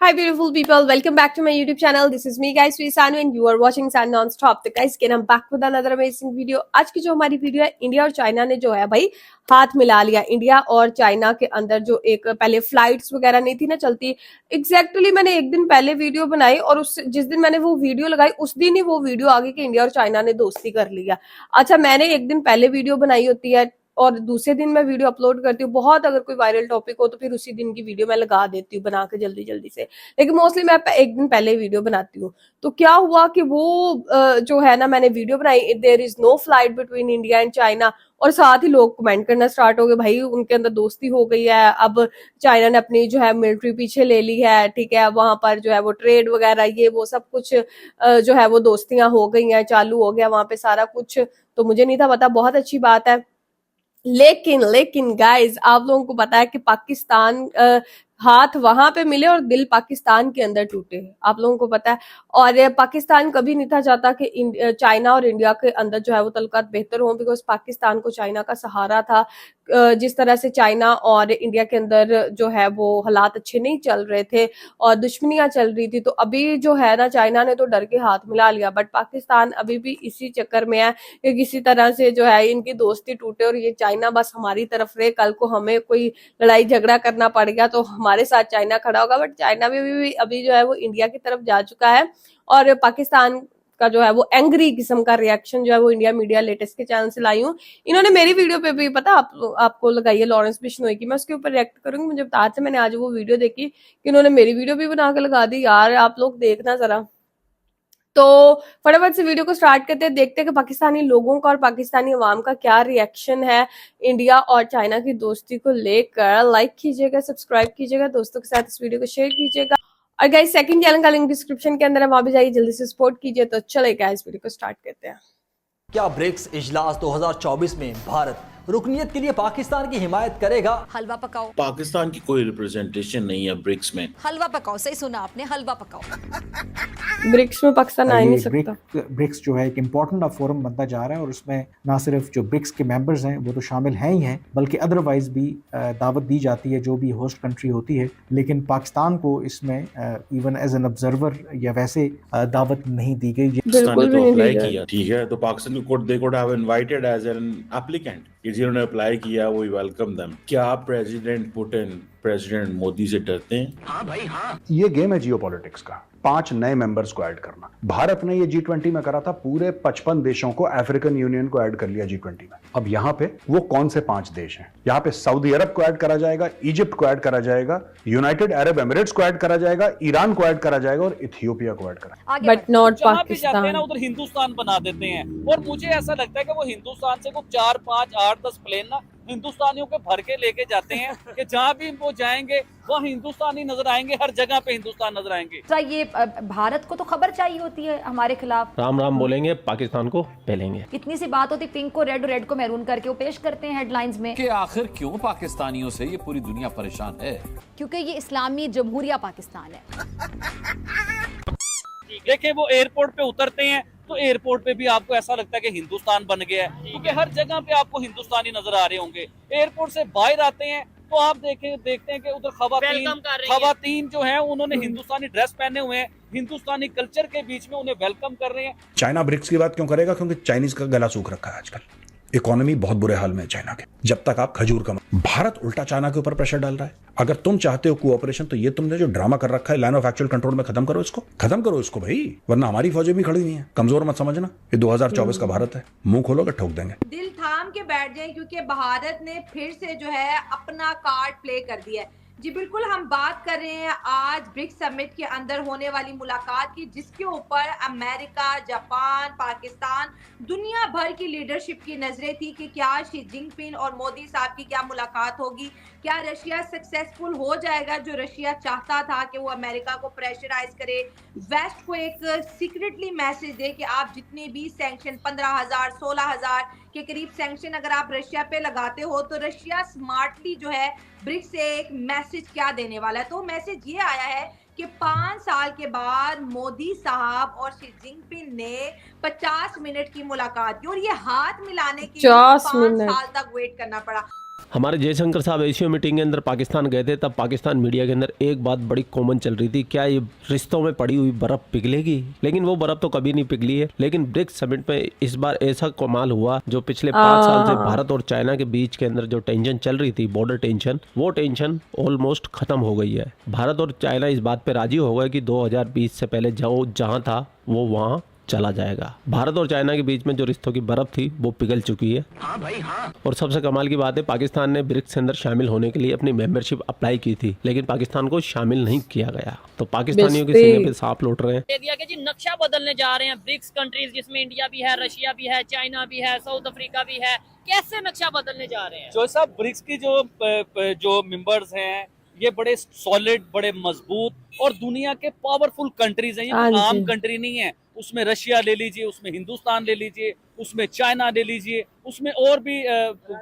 Hi beautiful people, welcome back to my YouTube channel. This is me guys, Sanu and you are watching San Non-Stop. तो guys, again I'm back with another amazing video. आज की जो हमारी video है, India और China ने जो है भाई हाथ मिला लिया। इंडिया और चाइना के अंदर जो एक पहले फ्लाइट्स वगैरह नहीं थी ना चलती, एग्जैक्टली मैंने एक दिन पहले वीडियो बनाई और उस जिस दिन मैंने वो वीडियो लगाई उस दिन ही वो वीडियो आ गई कि इंडिया और चाइना ने दोस्ती कर लिया। अच्छा, मैंने एक दिन पहले वीडियो बनाई होती है और दूसरे दिन मैं वीडियो अपलोड करती हूँ। बहुत अगर कोई वायरल टॉपिक हो तो फिर उसी दिन की वीडियो मैं लगा देती हूँ बना के जल्दी जल्दी से, लेकिन मोस्टली मैं एक दिन पहले वीडियो बनाती हूँ। तो क्या हुआ कि वो जो है ना, मैंने वीडियो बनाई, there is no flight between India and China, और साथ ही लोग कमेंट करना स्टार्ट हो गए, भाई उनके अंदर दोस्ती हो गई है, अब चाइना ने अपनी जो है मिलिट्री पीछे ले ली है, ठीक है, वहां पर जो है वो ट्रेड वगैरह ये वो सब कुछ जो है वो दोस्तियां हो गई हैं, चालू हो गया वहां पे सारा कुछ। तो मुझे नहीं था पता, बहुत अच्छी बात है। लेकिन गाइज, आप लोगों को पता है कि पाकिस्तान हाथ वहां पे मिले और दिल पाकिस्तान के अंदर टूटे, आप लोगों को पता है। और पाकिस्तान कभी नहीं था चाहता कि चाइना और इंडिया के अंदर जो है वो तल्लुकात बेहतर हो, बिकॉज पाकिस्तान को चाइना का सहारा था। जिस तरह से चाइना और इंडिया के अंदर जो है वो हालात अच्छे नहीं चल रहे थे और दुश्मनियां चल रही थी, तो अभी जो है ना, चाइना ने तो डर के हाथ मिला लिया, बट पाकिस्तान अभी भी इसी चक्कर में है कि किसी तरह से जो है इनकी दोस्ती टूटे और ये चाइना बस हमारी तरफ रहे। कल को हमें कोई लड़ाई झगड़ा करना पड़ गया तो हमारे साथ चाइना खड़ा होगा, बट चाइना भी अभी जो है वो इंडिया की तरफ जा चुका है। और पाकिस्तान का जो है वो एंग्री किस्म का रिएक्शन जो है वो इंडिया मीडिया लेटेस्ट के चैनल से लाई हूँ। इन्होंने मेरी वीडियो पे भी पता आपको लगाई है, लॉरेंस बिश्नोई की, मैं उसके ऊपर रिएक्ट करूंगी। मुझे बता थे, मैंने आज वो वीडियो देखी कि इन्होंने मेरी वीडियो भी बना के लगा दी। यार आप लोग देखना जरा। तो फटाफट से वीडियो को स्टार्ट करते हैं, देखते हैं कि पाकिस्तानी लोगों का और पाकिस्तानी अवाम का क्या रिएक्शन है इंडिया और चाइना की दोस्ती को लेकर। लाइक कीजिएगा, सब्सक्राइब कीजिएगा, दोस्तों के साथ इस वीडियो को शेयर कीजिएगा, और गाइस सेकंड चैनल का लिंक डिस्क्रिप्शन के अंदर है, वहां भी जाइए, जल्दी से सपोर्ट कीजिए। तो चले गाइस वीडियो को स्टार्ट करते हैं। क्या ब्रिक्स इजलास 2024 में भारत रुकनियत के लिए पाकिस्तान की हिमायत करेगा? हलवा पकाओ। पाकिस्तान की कोई रिप्रेजेंटेशन नहीं है ब्रिक्स में। हलवा पकाओ, सही सुना आपने, हलवा पकाओ। ब्रिक्स में पाकिस्तान आ ही नहीं सकता। ब्रिक्स जो है एक इम्पोर्टेंट फोरम बनता जा रहा है और उसमें ना सिर्फ जो ब्रिक्स के मेंबर्स हैं वो तो शामिल हैं ही हैं, बल्कि अदरवाइज भी दावत दी जाती है जो भी होस्ट कंट्री होती है। लेकिन पाकिस्तान को इसमें इवन एज एन ऑब्जर्वर या वैसे दावत नहीं दी गई। बिल्कुल भी नहीं अप्लाई दी किया, ठीक है, तो पाकिस्तान को they could have invited as an applicant. जिन्होंने अप्लाई किया वो वेलकम देम। क्या प्रेसिडेंट पुतिन प्रेसिडेंट मोदी से डरते हैं? हाँ भाई हाँ। ये गेम है जियोपॉलिटिक्स का, 5 नए मेंबर्स को ऐड करना। भारत ने ये G20 में करा था, पूरे 55 देशों को, अफ्रीकन यूनियन को ऐड कर लिया G20 में। अब यहाँ पे वो कौन से 5 देश हैं? यहाँ पे सऊदी अरब को ऐड करा जाएगा, इजिप्ट को ऐड करा जाएगा, यूनाइटेड अरब एमिरेट्स को ऐड करा जाएगा, ईरान को ऐड करा जाएगा और इथियोपिया को ऐड करा, बट नॉट जहाँ पे जाते हैं ना पाकिस्तान। उधर हिंदुस्तान बना देते हैं। और मुझे ऐसा लगता है कि वो हिंदुस्तान से कुछ 4, 5, 8, 10 प्लेन ना हिंदुस्तानियों के भर के लेके जाते हैं कि जहाँ भी वो जाएंगे वहाँ हिंदुस्तानी नजर आएंगे, हर जगह पे हिंदुस्तान नजर आएंगे। तो ये भारत को तो खबर चाहिए होती है हमारे खिलाफ। राम राम बोलेंगे, पाकिस्तान को पहलेंगे। इतनी सी बात होती, पिंक को रेड और रेड को मैरून करके वो पेश करते हैं हेडलाइंस में कि आखिर क्यों पाकिस्तानियों से ये पूरी दुनिया परेशान है? क्योंकि ये इस्लामी जमहूरिया पाकिस्तान है। देखें वो एयरपोर्ट पे उतरते हैं तो एयरपोर्ट पे भी आपको ऐसा लगता है कि हिंदुस्तान बन गया है, क्योंकि हर जगह पे आपको हिंदुस्तानी नजर आ रहे होंगे। एयरपोर्ट से बाहर आते हैं तो आप देखते हैं कि उधर खवातीन जो हैं उन्होंने हिंदुस्तानी ड्रेस पहने हुए हैं, हिंदुस्तानी कल्चर के बीच में उन्हें वेलकम कर रहे हैं। चाइना ब्रिक्स की बात क्यों करेगा? क्योंकि चाइनीज का गला सूख रखा है आजकल, इकोनॉमी बहुत बुरे हाल में है चाइना के। जब तक आप खजूर का, भारत उल्टा चाइना के ऊपर प्रेशर डाल रहा है। अगर तुम चाहते हो कोऑपरेशन तो ये तुमने जो ड्रामा कर रखा है लाइन ऑफ एक्चुअल कंट्रोल में खत्म करो इसको भाई, वरना हमारी फौजें भी खड़ी हुई हैं। कमजोर मत समझना, ये 2024 का भारत है, मुंह खोलोगे ठोक देंगे। दिल थाम के बैठ जाए, क्योंकि भारत ने फिर से जो है अपना कार्ड प्ले कर दिया है। जी बिल्कुल, हम बात कर रहे हैं आज ब्रिक्स समिट के अंदर होने वाली मुलाकात की, जिसके ऊपर अमेरिका, जापान, पाकिस्तान, दुनिया भर की लीडरशिप की नजरें थी कि क्या शी जिनपिंग और मोदी साहब की क्या मुलाकात होगी, क्या रशिया सक्सेसफुल हो जाएगा जो रशिया चाहता था कि वो अमेरिका को प्रेशराइज करे, वेस्ट को एक सीक्रेटली मैसेज दे कि आप जितने भी सैंक्शन 15,000 16,000 के करीब सैंक्शन अगर आप रशिया पे लगाते हो तो रशिया स्मार्टली जो है ब्रिक्स से एक मैसेज क्या देने वाला है। तो मैसेज ये आया है कि 5 साल के बाद मोदी साहब और शी जिनपिंग ने 50 मिनट की मुलाकात की और ये हाथ मिलाने के लिए 5 साल तक वेट करना पड़ा। हमारे जयशंकर साहब एशियो मीटिंग के अंदर पाकिस्तान गए थे, तब पाकिस्तान मीडिया के अंदर एक बात बड़ी कॉमन चल रही थी, क्या ये रिश्तों में पड़ी हुई बर्फ पिघलेगी? लेकिन वो बर्फ तो कभी नहीं पिघली है। लेकिन ब्रिक्स समिट में इस बार ऐसा कमाल हुआ, जो पिछले 5 साल से भारत और चाइना के बीच के अंदर जो टेंशन चल रही थी, बॉर्डर टेंशन, वो टेंशन ऑलमोस्ट खत्म हो गई है। भारत और चाइना इस बात पे राजी हो गए कि 2020 से पहले जो जहाँ था वो वहाँ चला जाएगा। भारत और चाइना के बीच में जो रिश्तों की बर्फ थी वो पिघल चुकी है। हाँ भाई हाँ। और सबसे कमाल की बात है, पाकिस्तान ने ब्रिक्स के अंदर शामिल होने के लिए अपनी मेंबरशिप अप्लाई की थी, लेकिन पाकिस्तान को शामिल नहीं किया गया। तो पाकिस्तानियों के सीने पे सांप लौट रहे हैं। दे दिया कि जी नक्शा बदलने जा रहे हैं ब्रिक्स कंट्रीज, जिसमें इंडिया भी है, रशिया भी है, चाइना भी है, साउथ अफ्रीका भी है। कैसे नक्शा बदलने जा रहे हैं? जो साहब ब्रिक्स की जो मेंबर्स हैं, ये बड़े सॉलिड, बड़े मजबूत और दुनिया के पावरफुल कंट्रीज हैं। ये आम कंट्री नहीं है। उसमें रशिया ले लीजिए, उसमें हिंदुस्तान ले लीजिए, उसमें चाइना ले लीजिए, उसमें और भी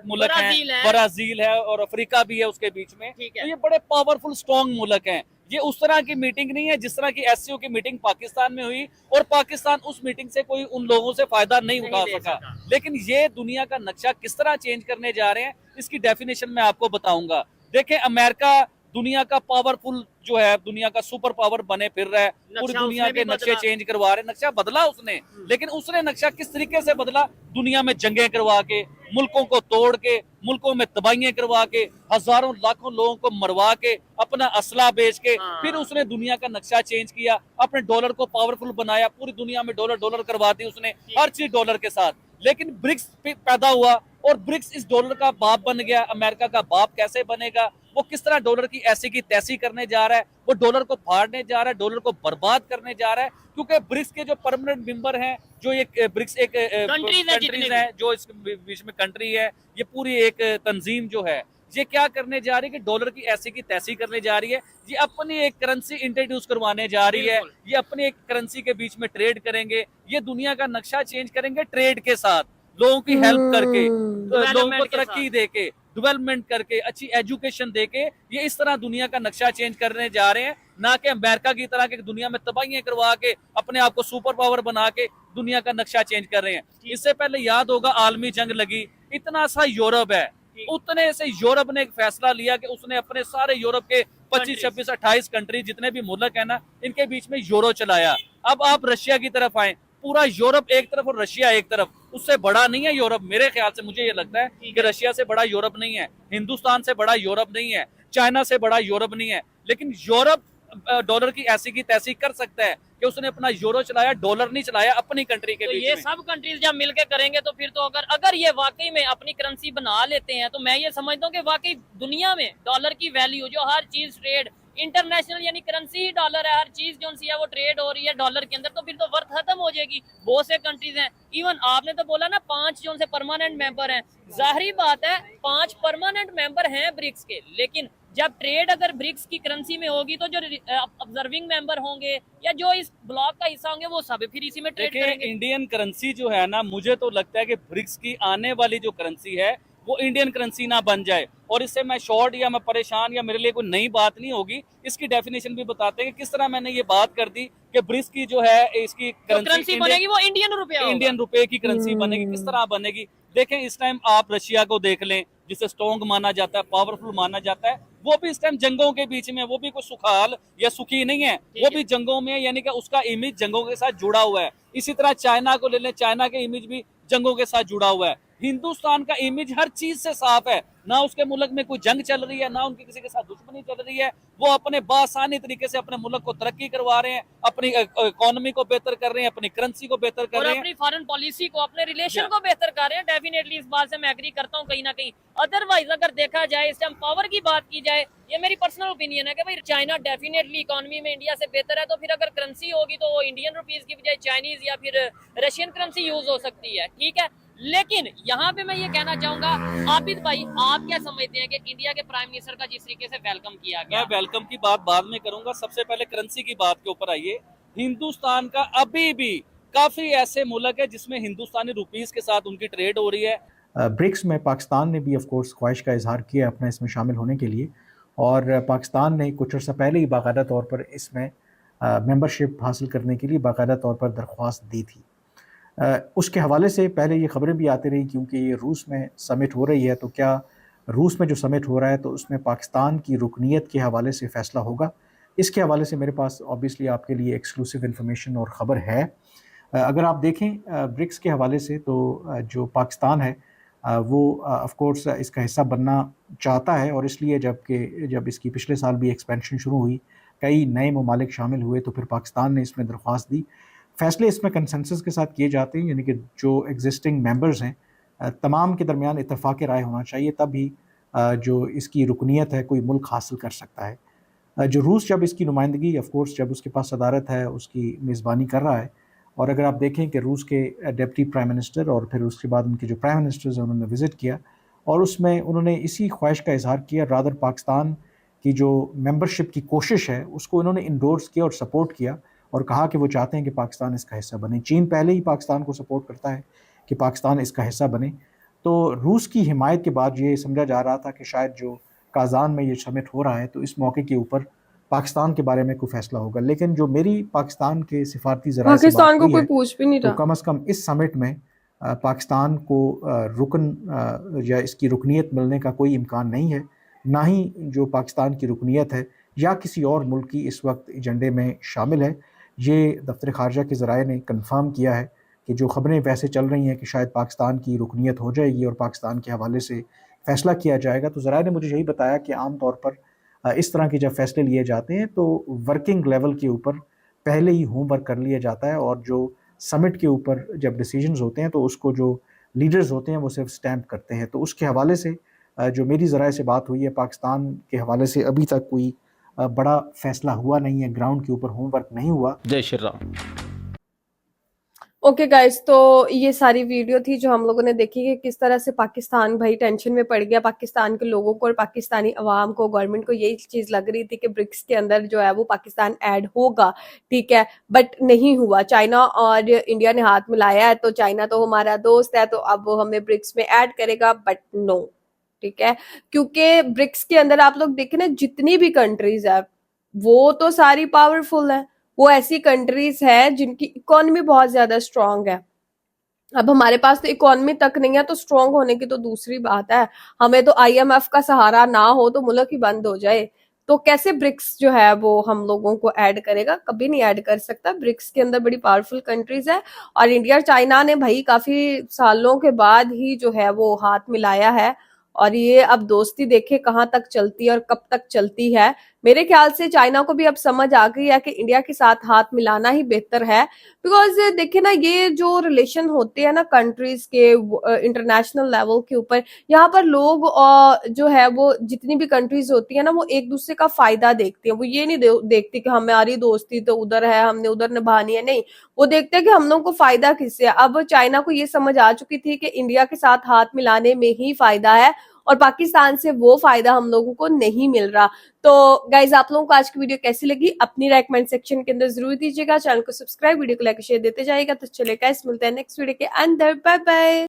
मुल्क हैं, ब्राजील है और अफ्रीका भी है उसके बीच में। तो ये बड़े पावरफुल स्ट्रॉन्ग मुल्क हैं। ये उस तरह की मीटिंग नहीं है जिस तरह की एससीओ की मीटिंग पाकिस्तान में हुई और पाकिस्तान उस मीटिंग से कोई उन लोगों से फायदा नहीं उठा सका। लेकिन ये दुनिया का नक्शा किस तरह चेंज करने जा रहे हैं, इसकी डेफिनेशन मैं आपको बताऊंगा। देखें, अमेरिका दुनिया का पावरफुल जो है, दुनिया का सुपर पावर बने फिर रहा है, पूरी दुनिया के नक्शे चेंज करवा रहे। नक्शा बदला उसने, लेकिन उसने नक्शा किस तरीके से बदला? दुनिया में जंगें करवा के, मुल्कों को तोड़ के, मुल्कों में तबाहियां करवा के, हजारों लाखों लोगों को मरवा के, अपना असला बेच के, फिर उसने दुनिया का नक्शा चेंज किया, अपने डॉलर को पावरफुल बनाया, पूरी दुनिया में डॉलर करवा दी उसने, हर चीज डॉलर के साथ। लेकिन ब्रिक्स पैदा हुआ और ब्रिक्स इस डॉलर का बाप बन गया। अमेरिका का बाप कैसे बनेगा? वो किस तरह डॉलर की ऐसी की तैसी करने जा रहा है, वो डॉलर को फाड़ने जा रहा है, डॉलर को बर्बाद करने जा रहा है। क्योंकि ब्रिक्स के जो परमानेंट मेंबर हैं, जो ये ब्रिक्स एक कंट्रीज है, जो इस बीच में कंट्री है, ये पूरी एक तंजीम जो है, ये क्या करने जा रही है कि डॉलर की ऐसी की तैसी करने जा रही है। ये अपनी एक करेंसी इंट्रोड्यूस करवाने जा रही है। ये अपनी एक करेंसी के बीच में ट्रेड करेंगे। ये दुनिया का नक्शा चेंज करेंगे ट्रेड के साथ, लोगों की हेल्प करके, लोगों को तरक्की देके, डेवलपमेंट करके, अच्छी एजुकेशन देके, ये इस तरह दुनिया का नक्शा चेंज करने जा रहे हैं। ना कि अमेरिका की तरह के दुनिया में तबाहियां करवा के, अपने आप को सुपर पावर बना के दुनिया का नक्शा चेंज कर रहे हैं। इससे पहले याद होगा आलमी जंग लगी, इतना सा यूरोप है, उतने से यूरोप ने एक फैसला लिया कि उसने अपने सारे यूरोप के 25, 26, 28 कंट्री जितने भी मुल्क है ना, इनके बीच में यूरो चलाया। अब आप रशिया की तरफ आए, पूरा यूरोप एक तरफ और रशिया एक तरफ, उससे बड़ा नहीं है यूरोप। मेरे ख्याल से, मुझे ये लगता है कि रशिया से बड़ा यूरोप नहीं है, हिंदुस्तान से बड़ा यूरोप नहीं है, चाइना से बड़ा यूरोप नहीं है। लेकिन यूरोप डॉलर की ऐसी की तैसी कर सकता है कि उसने अपना यूरो चलाया, डॉलर नहीं चलाया अपनी कंट्री के बीच में। ये सब कंट्रीज जब मिलकर करेंगे तो फिर तो अगर ये वाकई में अपनी करेंसी बना लेते हैं, तो मैं ये समझता हूँ कि वाकई दुनिया में डॉलर की वैल्यू, जो हर चीज ट्रेड इंटरनेशनल यानी करेंसी ही डॉलर है, हर चीज जो सी है वो ट्रेड हो रही है डॉलर के अंदर, तो फिर तो वर्थ खत्म हो जाएगी। बहुत से कंट्रीज हैं, इवन आपने तो बोला ना 5 जो से परमानेंट मेंबर हैं, जाहिर बात है 5 परमानेंट मेंबर हैं ब्रिक्स के, लेकिन जब ट्रेड अगर ब्रिक्स की करेंसी में होगी तो जो ऑब्जर्विंग मेंबर होंगे या जो इस ब्लॉक का हिस्सा होंगे वो सब फिर इसी में ट्रेड करेंगे। इंडियन करेंसी जो है ना, मुझे तो लगता है कि ब्रिक्स की आने वाली जो करेंसी है वो इंडियन करेंसी ना बन जाए। और इससे मैं शॉर्ट या मैं परेशान या मेरे लिए कोई नई बात नहीं होगी, इसकी डेफिनेशन भी बताते हैं कि किस तरह मैंने ये बात कर दी कि ब्रिक्स की जो है इसकी करेंसी बनेगी वो इंडियन रुपए की करेंसी बनेगी। किस तरह बनेगी? देखें, इस टाइम आप रशिया को देख लें, जिसे स्ट्रॉन्ग माना जाता है, पावरफुल माना जाता है, वो भी इस टाइम जंगों के बीच में, वो भी कोई सुखाल या सुखी नहीं है, वो भी जंगों में, यानी कि उसका इमेज जंगों के साथ जुड़ा हुआ है। इसी तरह चाइना को ले लें, चाइना के इमेज भी जंगों के साथ जुड़ा हुआ है। हिंदुस्तान का इमेज हर चीज से साफ है, ना उसके मुल्क में कोई जंग चल रही है, ना उनकी किसी के साथ दुश्मनी चल रही है। वो अपने बासानी तरीके से अपने मुल्क को तरक्की करवा रहे हैं, अपनी इकोनॉमी को बेहतर कर रहे हैं, अपनी करेंसी को बेहतर कर रहे हैं, अपनी फॉरेन पॉलिसी को, अपने रिलेशन को बेहतर कर रहे हैं। डेफिनेटली इस बात से मैं एग्री करता हूँ कहीं ना कहीं। अदरवाइज अगर देखा जाए, इस टाइम पावर की बात की जाए, ये मेरी पर्सनल ओपिनियन है कि भाई चाइना डेफिनेटली इकोनॉमी में इंडिया से बेहतर है, तो फिर अगर करेंसी होगी तो वो इंडियन रुपीज की बजाय चाइनीज या फिर रशियन करेंसी यूज हो सकती है, ठीक है। लेकिन यहाँ पे मैं ये कहना चाहूंगा, आबिद भाई आप क्या समझते हैं कि इंडिया के प्राइम मिनिस्टर का जिस तरीके से वेलकम किया गया? मैं वेलकम की बात बाद में करूंगा, सबसे पहले करेंसी की बात के ऊपर आइए। हिंदुस्तान का अभी भी काफी ऐसे मुल्क है जिसमें हिंदुस्तानी रुपीस के साथ उनकी ट्रेड हो रही है। ब्रिक्स में पाकिस्तान ने भी ऑफ कोर्स ख्वाहिश का इजहार किया अपना इसमें शामिल होने के लिए, और पाकिस्तान ने कुछ अर्सा पहले ही बाकायदा तौर पर इसमें मेंबरशिप हासिल करने के लिए बाकायदा तौर पर दरख्वास्त दी थी। उसके हवाले से पहले ये खबरें भी आती रही, क्योंकि ये रूस में समिट हो रही है, तो क्या रूस में जो समिट हो रहा है तो उसमें पाकिस्तान की रुकनीत के हवाले से फ़ैसला होगा। इसके हवाले से मेरे पास ऑब्वियसली आपके लिए एक्सक्लूसिव इन्फॉर्मेशन और ख़बर है। अगर आप देखें ब्रिक्स के हवाले से तो जो पाकिस्तान है वो ऑफ कोर्स इसका हिस्सा बनना चाहता है, और इसलिए जब इसकी पिछले साल भी एक्सपेंशन शुरू हुई, कई नए ममालिक शामिल हुए, तो फिर पाकिस्तान ने इसमें दरख्वास्त दी। फ़ैसले इसमें कंसेंसस के साथ किए जाते हैं, यानी कि जो एग्जिस्टिंग मेंबर्स हैं तमाम के दरमियान इत्तेफाक राय होना चाहिए, तभी जो इसकी रुकनीत है कोई मुल्क हासिल कर सकता है। जो रूस जब इसकी नुमाइंदगी ऑफ कोर्स जब उसके पास सदारत है उसकी मेज़बानी कर रहा है, और अगर आप देखें कि रूस के डिप्टी प्राइम मिनिस्टर और फिर उसके बाद उनके जो प्राइम मिनिस्टर्स हैं उन्होंने विज़िट किया, और उसमें उन्होंने इसी ख्वाहिश का इज़हार किया, रादर पाकिस्तान की जो मेंबरशिप की कोशिश है उसको उन्होंने इंडोर्स किया और सपोर्ट किया, और कहा कि वो चाहते हैं कि पाकिस्तान इसका हिस्सा बने। चीन पहले ही पाकिस्तान को सपोर्ट करता है कि पाकिस्तान इसका हिस्सा बने। तो रूस की हिमायत के बाद ये समझा जा रहा था कि शायद जो काज़ान में ये समिट हो रहा है तो इस मौके के ऊपर पाकिस्तान के बारे में कोई फैसला होगा। लेकिन जो मेरी पाकिस्तान के सिफारती ज़राए से बात पाकिस्तान को हुई कोई है, पूछ भी नहीं तो रहा। कम से कम इस समिट में पाकिस्तान को या इसकी रुकनीत मिलने का कोई इम्कान नहीं है, ना ही जो पाकिस्तान की रुकनीत है या किसी और मुल्क की इस वक्त एजेंडे में शामिल है। ये दफ्तर ख़ारजा के ज़राए ने कंफर्म किया है कि जो ख़बरें वैसे चल रही हैं कि शायद पाकिस्तान की रुकनीत हो जाएगी और पाकिस्तान के हवाले से फ़ैसला किया जाएगा, तो ज़राए ने मुझे यही बताया कि आम तौर पर इस तरह के जब फ़ैसले लिए जाते हैं तो वर्किंग लेवल के ऊपर पहले ही होमवर्क कर लिया जाता है, और जो समिट के ऊपर जब डिसीजंस होते हैं तो उसको जो लीडर्स होते हैं वो सिर्फ स्टैम्प करते हैं। तो उसके हवाले से जो मेरी ज़राए से बात हुई है, पाकिस्तान के हवाले से अभी तक कोई बड़ा फ़ैसला हुआ नहीं है, ग्राउंड के ऊपर होमवर्क नहीं हुआ। जय श्री राम। ओके गाइस, तो ये सारी वीडियो थी जो हम लोगों ने देखी कि किस तरह से पाकिस्तान भाई टेंशन में पड़ गया। पाकिस्तान के लोगों को और पाकिस्तानी अवाम को, गवर्नमेंट को यही चीज लग रही थी कि ब्रिक्स के अंदर जो है वो पाकिस्तान ऐड होगा, ठीक है, बट नहीं हुआ। चाइना और इंडिया ने हाथ मिलाया है, तो चाइना तो हमारा दोस्त है तो अब वो हमें ब्रिक्स में ऐड करेगा, बट नो, ठीक है, क्योंकि ब्रिक्स के अंदर आप लोग देखें ना, जितनी भी कंट्रीज है वो तो सारी पावरफुल है, वो ऐसी कंट्रीज है जिनकी इकोनॉमी बहुत ज्यादा स्ट्रांग है। अब हमारे पास तो इकोनॉमी तक नहीं है, तो स्ट्रांग होने की तो दूसरी बात है। हमें तो IMF का सहारा ना हो तो मुल्क ही बंद हो जाए, तो कैसे ब्रिक्स जो है वो हम लोगों को ऐड करेगा? कभी नहीं ऐड कर सकता। ब्रिक्स के अंदर बड़ी पावरफुल कंट्रीज है, और इंडिया चाइना ने भाई काफी सालों के बाद ही जो है वो हाथ मिलाया है, और ये अब दोस्ती देखे कहां तक चलती है और कब तक चलती है। मेरे ख्याल से चाइना को भी अब समझ आ गई है कि इंडिया के साथ हाथ मिलाना ही बेहतर है, बिकॉज देखिए ना, ये जो रिलेशन होते हैं ना कंट्रीज के इंटरनेशनल लेवल के ऊपर, यहाँ पर लोग जो है वो जितनी भी कंट्रीज होती है ना, वो एक दूसरे का फायदा देखते हैं। वो ये नहीं देखती कि हमारी दोस्ती तो उधर है, हमने उधर निभानी है, नहीं, वो देखते हैं कि हम लोगों को फायदा किससे है। अब चाइना को ये समझ आ चुकी थी कि इंडिया के साथ हाथ मिलाने में ही फायदा है, और पाकिस्तान से वो फायदा हम लोगों को नहीं मिल रहा। तो गाइज, आप लोगों को आज की वीडियो कैसी लगी अपनी राय कमेंट सेक्शन के अंदर जरूर दीजिएगा। चैनल को सब्सक्राइब, वीडियो को लाइक शेयर देते जाएगा। तो चलिए गाइस, मिलते हैं नेक्स्ट वीडियो के अंदर। Bye bye.